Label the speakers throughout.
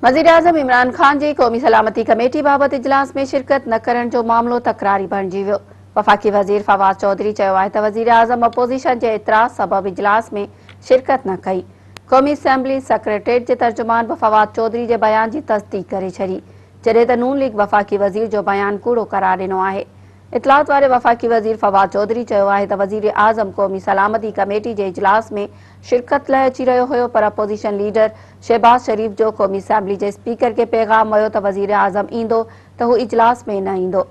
Speaker 1: वज़ीराअज़म इमरान खान जी क़ौमी सलामती कमेटी बाबत इजलास में शिरकत न करण जो मामलो तकरारी बणजी वियो। वफ़ाक़ी वज़ीर फवाद चौधरी चयो आहे त वज़ीराअज़म अपोज़िशन जे इतराज़ सबब इजलास में शिरकत न कई। क़ौमी असेंबली सेक्रेटरीट जे तर्जुमान बि फवाद चौधरी जे बयान जी तस्दीक़ करे छॾी, जॾहिं त नून लीग वफ़ाक़ी वज़ीर जो बयान कूड़ो करार ॾिनो आहे। इतलात वारे वफ़ाक़ी वज़ीर फवाद चौधरी चयो आहे त वज़ीर आज़म क़ौमी सलामती कमेटी जे इजलास में शिरकत लाइ अची रहियो हुयो, पर अपोज़िशन लीडर शहबाज शरीफ जो क़ौमी असेंबली जे स्पीकर खे पैगाम वियो त वज़ीर आज़म ईंदो त हू इजलास में न ईंदो।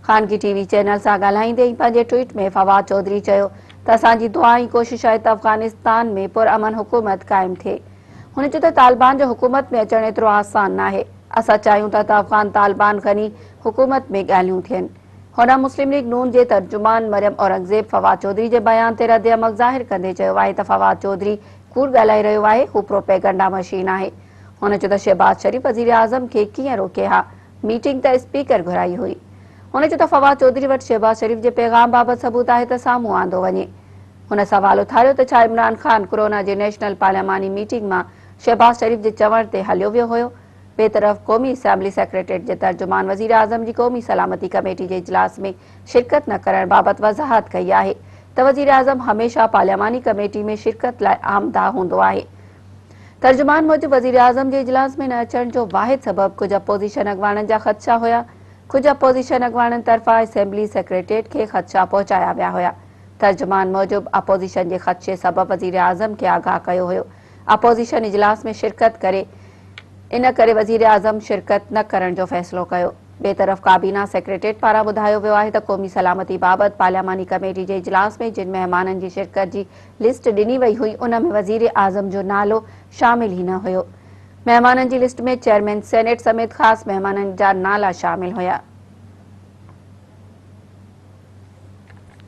Speaker 1: ख़ानगी टीवी चैनल सां ॻाल्हाईंदे पंहिंजे ट्वीट में फवाद चौधरी चयो त असांजी दुआ ऐं कोशिश आहे त अफ़गानिस्तान में पुरअमन हुकूमत क़ाइमु थिए। हुन चयो त तालिबान जो हुकूमत में अचणु एतिरो आसान नाहे। असां चाहियूं था त अफ़गान तालिबान खणी हुकूमत में ॻाल्हियूं थियनि। होॾां मुस्लिम लीग नून जे तर्जुमान मरियम औरंगज़ेब फवाद चौधरी जे बयान ते रद्द अमल ज़ाहिर कंदे चयो आहे त फवाद चौधरी कूड़ ॻाल्हाए रहियो आहे, हू प्रोपेगंडा मशीन आहे। हुन चयो त शहबाज शरीफ वज़ीर आज़म खे कीअं रोके हा, मीटिंग त स्पीकर घुराई हुई। हुन चयो त फवाद चौधरी वटि शहबाज शरीफ जे पैगाम बाबति सबूत आहे त साम्हूं आंदो वञे। हुन सवाल उथारियो त छा इमरान खान कोरोना जे नेशनल पार्लियामानी मीटिंग मां शहबाज शरीफ जे चवण ते हलियो वियो हुयो। ॿिए तरफ़ क़ौमी असेंबली सेक्रेटरीट जे तर्जुमान वज़ीर आज़म जी क़ौमी सलामती कमेटी जे इजलास में शिरकत न करण बाबति वज़ाहत कई आहे त वज़ीर आज़म हमेशह पार्लियामानी कमेटी में शिरकत लाइ आमदा हूंदो आहे। तर्जुमान मूजिब वज़ीर आज़म जे इजलास में न अचण जो वाहिद सबब कुछ अपोज़िशन अॻवाननि जा ख़दशा हुया। कुछ अपोज़िशन अॻवाननि तरफ़ां असेंबली सेक्रेटरीट खे ख़दशा पहुचाया विया हुया। तर्जुमान मूजिब अपोज़िशन जे ख़दशे सबब वज़ीर आज़म खे आगाह कयो हुयो। अपोज़िशन इजलास में शिरकत करे इन करे वज़ीर आज़म शिरकत न करण जो फ़ैसिलो कयो। ॿिए तरफ़ काबीना सेक्रेटरीट पारां ॿुधायो वियो आहे त क़ौमी सलामती बाबति पार्लियामानी कमेटी जे इजलास में जिन महिमाननि जी शिरकत जी लिस्ट ॾिनी वई हुई, उन में वज़ीर आज़म जो नालो शामिल ई न हुयो। महिमाननि जी लिस्ट में चेयरमैन सेनेट समेत ख़ासि महिमाननि जा नाला शामिल हुया।